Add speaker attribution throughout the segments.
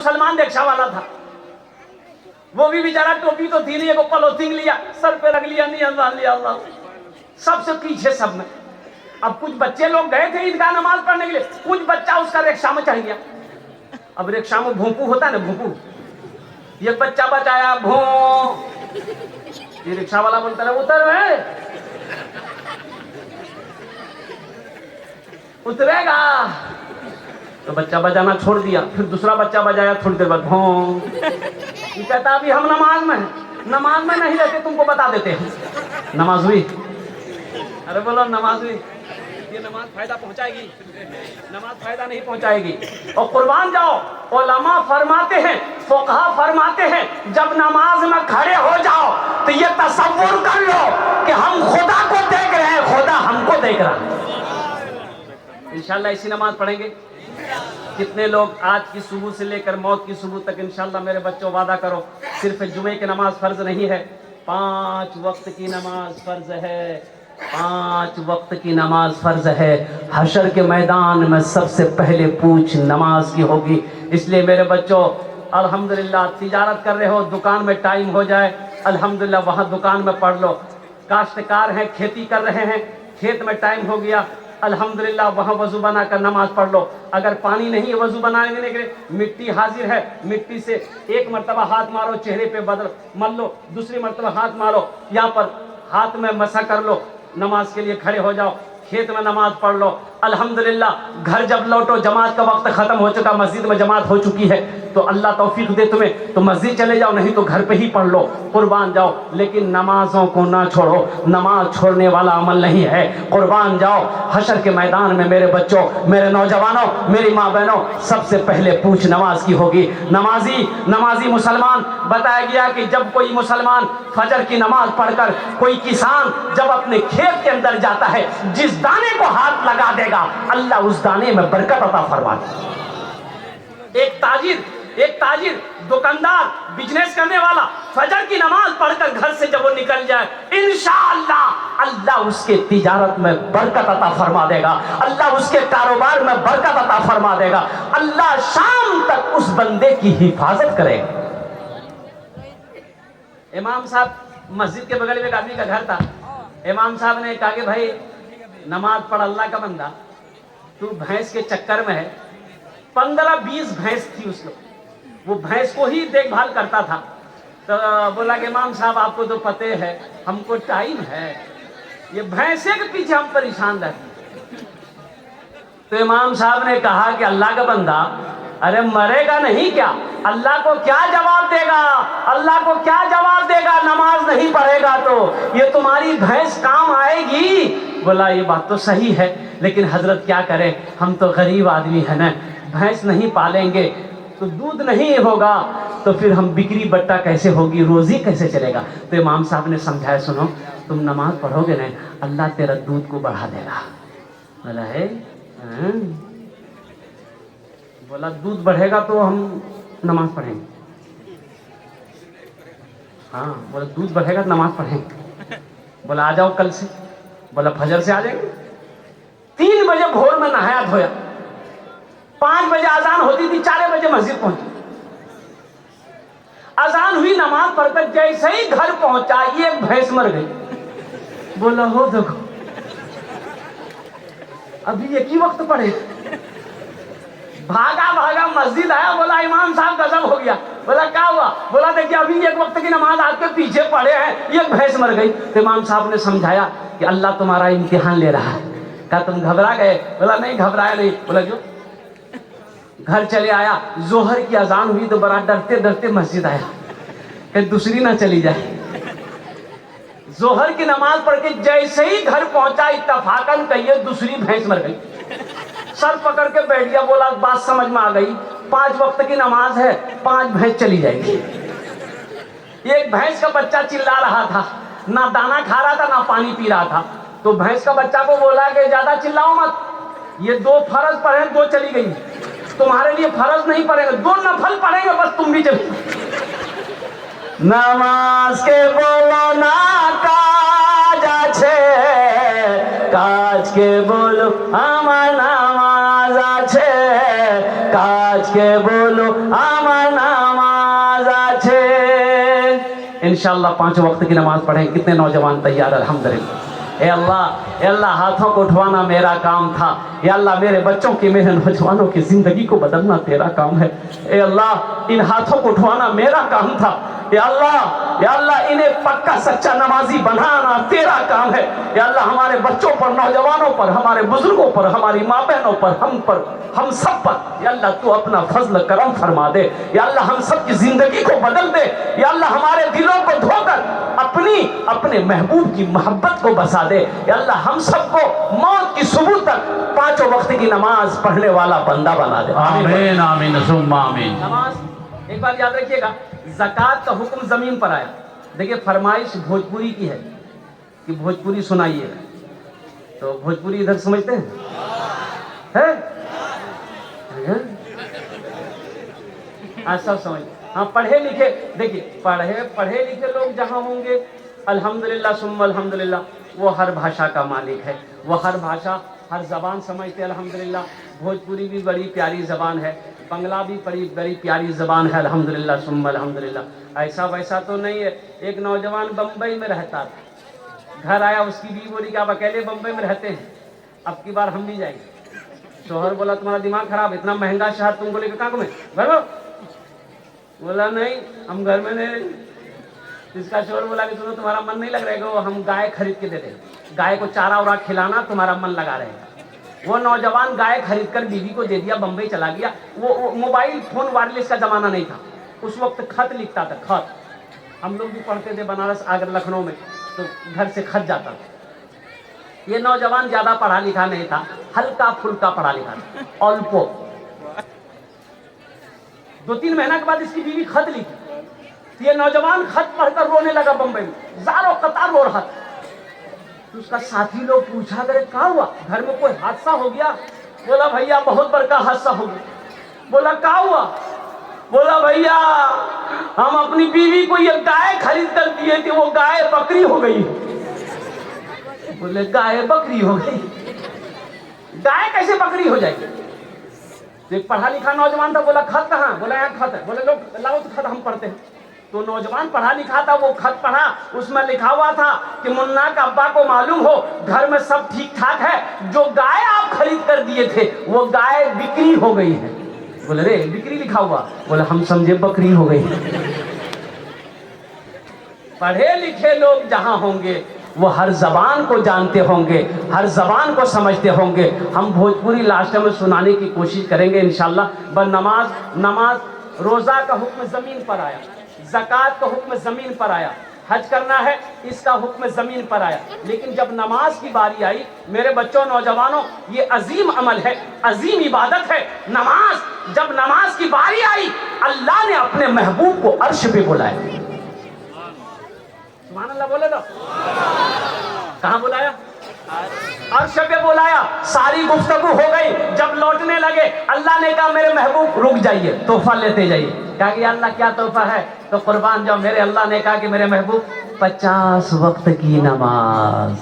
Speaker 1: मुसलमान रिक्शा वाला था, वो भी बेचारा टोपी तो थी नहीं, पॉलिथीन लिया, सर पे रख लिया, नहीं अल्लाह लिया अल्लाह, सबसे पीछे सब में। अब कुछ बच्चे लोग गए थे ईदगाह नमाज पढ़ने के लिए, कुछ बच्चा उसका रिक्शा में चढ़ गया। अब रिक्शा में भोंपू होता है ना, भोंपू, एक बच्चा बचाया भों, ये रिक्शा वाला बोलता है उतर में, उतरेगा, तो बच्चा बजाना छोड़ दिया, फिर दूसरा बच्चा बजाया, थोड़ी देर बाद भों, ये कहता अभी हम नमाज में हैं, नमाज में नहीं रहते तुमको बता देते हैं। नमाज हुई? अरे बोलो नमाज हुई? ये नमाज फायदा पहुंचाएगी? नमाज फायदा नहीं पहुंचाएगी। और कुर्बान जाओ, उलमा फरमाते हैं, फुकहा फरमाते हैं, जब नमाज में खड़े हो जाओ तो ये तसव्वुर कर लो कि हम खुदा को देख रहे हैं, खुदा हमको देख रहा है। इंशाल्लाह इसी नमाज पढ़ेंगे। कितने लोग आज की सुबह से लेकर मौत की सुबह तक, इंशाल्लाह मेरे बच्चों वादा करो, सिर्फ जुमे की नमाज फर्ज नहीं है, 5 वक्त की नमाज फर्ज है, 5 वक्त की नमाज फर्ज है। हशर के मैदान में सबसे पहले पूछ नमाज की होगी। इसलिए मेरे बच्चों, अल्हम्दुलिल्लाह तिजारत कर रहे हो, दुकान में टाइम हो जाए, अल्हम्दुलिल्लाह वहाँ दुकान में पढ़ लो। काश्तकार हैं, खेती कर रहे हैं, खेत में टाइम हो गया, अल्हम्दुलिल्लाह वहाँ वज़ू बना कर नमाज पढ़ लो। अगर पानी नहीं है वज़ू बनाने के लिए, मिट्टी हाजिर है, मिट्टी से एक मरतबा हाथ मारो, चेहरे पे बदल मल लो, दूसरी मरतबा हाथ मारो, यहाँ पर हाथ में मसा कर लो, नमाज के लिए खड़े हो जाओ, खेत में नमाज पढ़ लो। अल्हम्दुलिल्लाह घर जब लौटो, जमात का वक्त खत्म हो चुका, मस्जिद में जमात हो चुकी है, तो अल्लाह तौफीक दे तुम्हें तो मस्जिद चले जाओ, नहीं तो घर पे ही पढ़ लो, कुर्बान जाओ। लेकिन नमाजों को ना छोड़ो, नमाज छोड़ने वाला अमल नहीं है। कुर्बान जाओ। हशर के मैदान में मेरे बच्चों, मेरे नौजवानों, मेरी माँ बहनों, सबसे पहले पूछ नमाज की होगी। नमाजी मुसलमान, बताया गया कि जब कोई मुसलमान फजर की नमाज पढ़कर, कोई किसान जब अपने खेत के अंदर जाता है, जिस दाने को हाथ लगा देगा अल्लाह उस दाने में बरकत अता फरमा दे। एक ताजिर दुकानदार, बिजनेस करने वाला फजर की नमाज पढ़कर घर से जब वो निकल जाए, इंशाअल्लाह अल्लाह उसके तिजारत में बरकत अता फरमा देगा, अल्लाह उसके कारोबार में बरकत अता फरमा देगा, अल्लाह शाम तक उस बंदे की हिफाजत करेगा। इमाम साहब मस्जिद के बगल में एक आदमी का घर था। इमाम साहब ने कहा कि भाई नमाज पढ़, अल्लाह का बंदा, तू भैंस के चक्कर में है। 15-20 भैंस थी उसको, वो भैंस को ही देखभाल करता था। तो बोला कि इमाम साहब आपको तो पते है, हमको टाइम है, ये भैंसे के पीछे हम परेशान रहते। तो इमाम साहब ने कहा कि अल्लाह का बंदा, अरे मरेगा नहीं क्या? अल्लाह को क्या जवाब देगा? अल्लाह को क्या जवाब देगा? नमाज नहीं पढ़ेगा तो ये तुम्हारी भैंस काम आएगी? बोला ये बात तो सही है, लेकिन हजरत क्या करें, हम तो गरीब आदमी है ना, भैंस नहीं पालेंगे तो दूध नहीं होगा, तो फिर हम बिक्री बट्टा कैसे होगी, रोजी कैसे चलेगा? तो इमाम साहब ने समझाया, सुनो तुम नमाज पढ़ोगे ना, अल्लाह तेरा दूध को बढ़ा देगा। बोला है बोला दूध बढ़ेगा तो हम नमाज पढ़ेंगे। हाँ, बोला दूध बढ़ेगा तो नमाज पढ़ेंगे। बोला आ जाओ कल से। बोला फजर से आ जाएंगे। 3 बजे भोर में नहाया धोया, 5 बजे अजान होती थी, 4 बजे मस्जिद पहुंची। अजान हुई, नमाज पढ़कर जैसे ही घर पहुंचा, ये भैंस मर गई। बोला हो देखो, अभी एक ही वक्त पढ़े। भागा मस्जिद आया, बोला इमाम साहब गजब हो गया। बोला क्या हुआ? बोला देखिए अभी एक वक्त की नमाज आपके पीछे पढ़े हैं, एक भैंस मर गई। तो इमाम साहब ने समझाया कि अल्लाह तुम्हारा इम्तिहान ले रहा है। क्या तुम घबरा गए? बोला नहीं घबराया नहीं। बोला क्यों? घर चले आया, जोहर की अजान हुई तो बड़ा डरते डरते मस्जिद आया कि दूसरी ना चली जाए। जोहर की नमाज पढ़ के जैसे ही घर पहुंचा, इत्तफाकन कहिए दूसरी भैंस मर गई। सर पकड़ के बैठ गया। बोला बात समझ में आ गई, 5 वक्त की नमाज है, 5 भैंस चली जाएगी। एक भैंस का बच्चा चिल्ला रहा था, ना दाना खा रहा था ना पानी पी रहा था। तो भैंस का बच्चा को बोला कि ज्यादा चिल्लाओ मत, ये 2 फर्ज पढ़े, 2 चली गई, तुम्हारे लिए फर्ज नहीं पड़ेगा, 2 नफल पढ़ेंगे, बस तुम भी चलो। नमाज के बोलो ना काज আছে, কাজ के बोलो আমার নামাজ আছে, কাজকে বলো আমার নামাজ আছে। इंशाअल्लाह 5 वक्त की नमाज पढ़ें। कितने नौजवान तैयार? अल्हम्दुलिल्लाह। ए अल्लाह हाथों को उठवाना मेरा काम था। या अल्लाह मेरे बच्चों की, मेरे नौजवानों की जिंदगी को बदलना तेरा काम है। ए अल्लाह इन हाथों को उठवाना मेरा काम था। या अल्लाह इन्हें पक्का सच्चा नमाजी बनाना तेरा काम है। या अल्लाह हमारे बच्चों पर, नौजवानों पर, हमारे बुजुर्गों पर, हमारी माँ बहनों पर, हम सब पर या अल्लाह तू अपना फजल करम फरमा दे। या अल्लाह हम सब की जिंदगी को बदल दे। या अल्लाह हमारे दिलों को धोकर अपने महबूब की मोहब्बत को बसा दे। या अल्लाह हम सबको मौत की सुबह तक 5 वक्त की नमाज पढ़ने वाला बंदा बना दे।
Speaker 2: आमीन आमीन सुम्मा आमीन।
Speaker 1: नमाज एक बार याद रखिएगा, ज़कात का हुक्म जमीन पर आया। देखिए फरमाइश भोजपुरी की है कि भोजपुरी सुनाइए, तो भोजपुरी इधर समझते हैं है? आज सब समझ। हाँ पढ़े लिखे, देखिए पढ़े लिखे लोग जहाँ होंगे अल्हम्दुलिल्लाह सुम्मा अल्हम्दुलिल्लाह, वो हर भाषा का मालिक है, वो हर भाषा हर ज़बान समझते अल्हम्दुलिल्लाह। भोजपुरी भी बड़ी प्यारी ज़बान है, बंगला भी बड़ी प्यारी ज़बान है अल्हम्दुलिल्लाह सुम्मा अल्हम्दुलिल्लाह। ऐसा वैसा तो नहीं है। एक नौजवान बम्बई में रहता था, घर आया, उसकी बीवी बोली कि आप अकेले बम्बई में रहते हैं, अब की बार हम भी जाएंगे। शोहर बोला तुम्हारा दिमाग खराब, इतना महंगा शहर तुमको लेकर कहाँ घूमे? घर में? बोला नहीं हम घर में नहीं। इसका शोहर बोला कि सुनो तुम्हारा मन नहीं लग रहेगा, हम गाय खरीद के दे दें, गाय को चारा उरा खिलाना, तुम्हारा मन लगा रहेगा। वो नौजवान गाय खरीद कर बीवी को दे दिया, बम्बई चला गया। वो मोबाइल फोन वायरलेस का जमाना नहीं था, उस वक्त खत लिखता था, खत। हम लोग भी पढ़ते थे बनारस आगर लखनऊ में, तो घर से खत जाता था। ये नौजवान ज्यादा पढ़ा लिखा नहीं था, हल्का फुल्का पढ़ा लिखा था, अल्पो। 2-3 महीना के बाद इसकी बीवी खत लिखी, ये नौजवान खत पढ़कर रोने लगा बम्बई में, ज़ारो कतार रो रहा था। तो उसका साथी लोग पूछा करे क्या हुआ, घर में कोई हादसा हो गया? बोला भैया बहुत बड़का हादसा हो गया। बोला क्या हुआ? बोला भैया हम अपनी बीवी को ये गाय खरीद कर दिए थे, वो गाय बकरी हो गई। बोले गाय बकरी हो गई? गाय कैसे बकरी हो जाएगी? एक पढ़ा लिखा नौजवान था, बोला खत कहाँ? बोला यहाँ खत है। बोले लोग लाओ तो खत हम पढ़ते हैं। तो नौजवान पढ़ा लिखा था, वो खत पढ़ा, उसमें लिखा हुआ था कि मुन्ना का अब्बा को मालूम हो घर में सब ठीक ठाक है, जो गाय आप खरीद कर दिए थे वो गाय बिक्री हो गई है। बोले रे बिक्री लिखा हुआ? बोले हम समझे बकरी हो गई। पढ़े लिखे लोग जहां होंगे वो हर जबान को जानते होंगे, हर जबान को समझते होंगे। हम भोजपुरी लास्ट में सुनाने की कोशिश करेंगे इंशाल्लाह। बस नमाज रोजा का हुक्म जमीन पर आया, ज़कात का हुक्म जमीन पर आया, हज करना है इसका हुक्म जमीन पर आया। लेकिन जब नमाज की बारी आई, मेरे बच्चों नौजवानों, ये अजीम अमल है, अजीम इबादत है नमाज। जब नमाज की बारी आई, अल्लाह ने अपने महबूब को अर्श पे बुलाया। सुभान अल्लाह बोले तो कहाँ बुलाया? अर्श पे बुलाया। सारी गुफ्तगू हो गई। जब लौटने लगे अल्लाह ने कहा मेरे महबूब रुक जाइए, तोहफा लेते जाइए। कहा कि अल्लाह क्या तोहफा है? तो कुर्बान जाओ। मेरे अल्लाह ने कहा कि मेरे महबूब 50 वक्त की नमाज।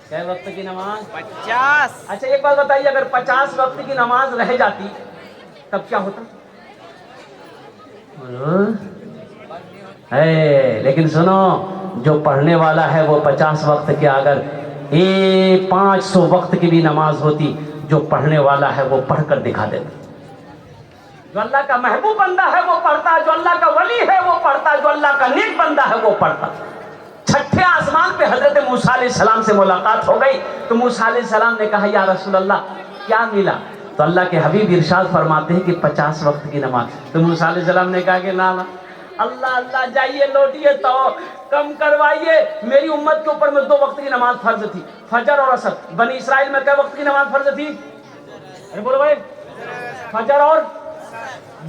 Speaker 1: क्या वक्त की नमाज?
Speaker 2: 50।
Speaker 1: अच्छा एक बात बताइए, अगर 50 वक्त की नमाज रह जाती तब क्या होता? है लेकिन सुनो, जो पढ़ने वाला है वो 50 वक्त के, अगर 500 वक्त की भी नमाज होती, जो पढ़ने वाला है वो पढ़कर दिखा देता। जो अल्लाह का महबूब बंदा है वो पढ़ता, जो अल्लाह का वली है वो पढ़ता, जो अल्लाह का नेक बंदा है वो पढ़ता। छठे आसमान पे हजरत मूसा अलैहिस्सलाम से मुलाकात हो गई, तो मूसा अलैहिस्सलाम ने कहा या रसूल अल्लाह क्या मिला? तो अल्लाह के हबीब इरशाद फरमाते हैं कि 50 वक्त की नमाज। तो मूसा अलैहिस्सलाम ने कहा कि ना अल्लाह अल्लाह जाइए लौटिए तो कम करवाइए। मेरी उम्मत के ऊपर में 2 वक्त की नमाज फर्ज थी, फजर और असर। बनी इसराइल में क्या वक्त की नमाज फर्ज थी? अरे बोलो भाई, फजर और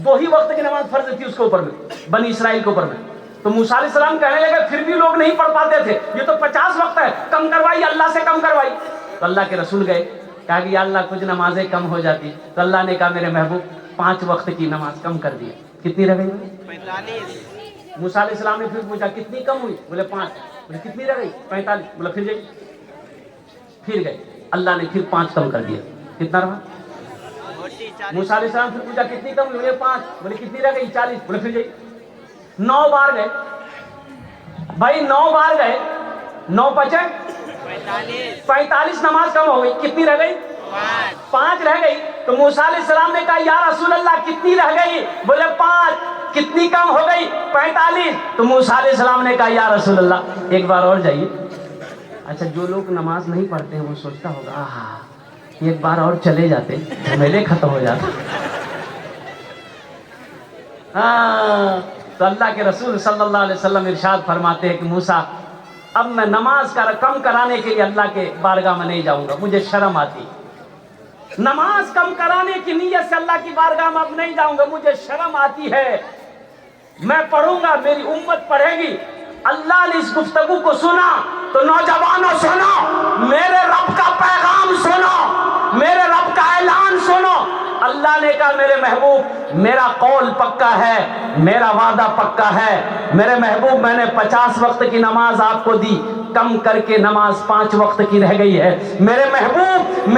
Speaker 1: 2 ही वक्त की नमाज फर्ज थी उसके ऊपर में, बनी इसराइल के ऊपर में। तो मूसा अलैहिस्सलाम कहने लगे फिर भी लोग नहीं पढ़ पाते थे, ये तो 50 वक्त है, कम करवाइए, अल्लाह से कम करवाइए। तो अल्लाह के रसूल गए, कहा कि अल्लाह कुछ नमाजें कम हो जाती। तो अल्लाह ने कहा मेरे महबूब 5 वक्त की नमाज कम कर दिया। कितनी रह गई?
Speaker 2: 45।
Speaker 1: मूसा अलैहिस्सलाम ने फिर पूछा कितनी कम हुई? बोले 5। बोले कितनी रह गई? 45। बोले फिर गई। अल्लाह ने फिर 5 कम कर दिया। कितना रहा? موسیٰ علیہ السلام سے پوچھا کتنی کم ہوئی؟ 5. بولے کتنی رہ گئی؟ 40. بولے پھر جائیے 9 بار گئے بھائی، 9 بار گئے. 9 پچے 45 نماز کم ہو گئی. کتنی رہ گئی؟ 5 رہ گئی. تو موسیٰ علیہ السلام نے کہا یا رسول اللہ کتنی رہ گئی؟ بولے 5. کتنی کم ہو گئی؟ 45. تو موسیٰ علیہ السلام نے کہا یا رسول اللہ ایک بار اور جائیے. اچھا جو لوگ نماز نہیں پڑھتے ہیں وہ سوچتا ہوگا آہا ایک بار اور چلے جاتے میلے ختم ہو جاتا. تو اللہ کے رسول صلی اللہ علیہ وسلم ارشاد فرماتے ہیں کہ موسیٰ اب میں نماز کا کم کرانے کے لیے اللہ کے بارگاہ میں نہیں جاؤں گا، مجھے شرم آتی. نماز کم کرانے کی نیت سے اللہ کی بارگاہ میں اب نہیں جاؤں گا، مجھے شرم آتی ہے. میں پڑھوں گا، میری امت پڑھے گی. اللہ نے اس گفتگو کو سنا تو نوجوانوں سنو، میرے رب کا پیغام سنو، میرے رب کا اعلان سنو. اللہ نے کہا میرے محبوب میرا قول پکا ہے، میرا وعدہ پکا ہے. میرے محبوب میں نے 50 وقت کی نماز آپ کو دی، کم کر کے نماز 5 وقت کی رہ گئی ہے. میرے محبوب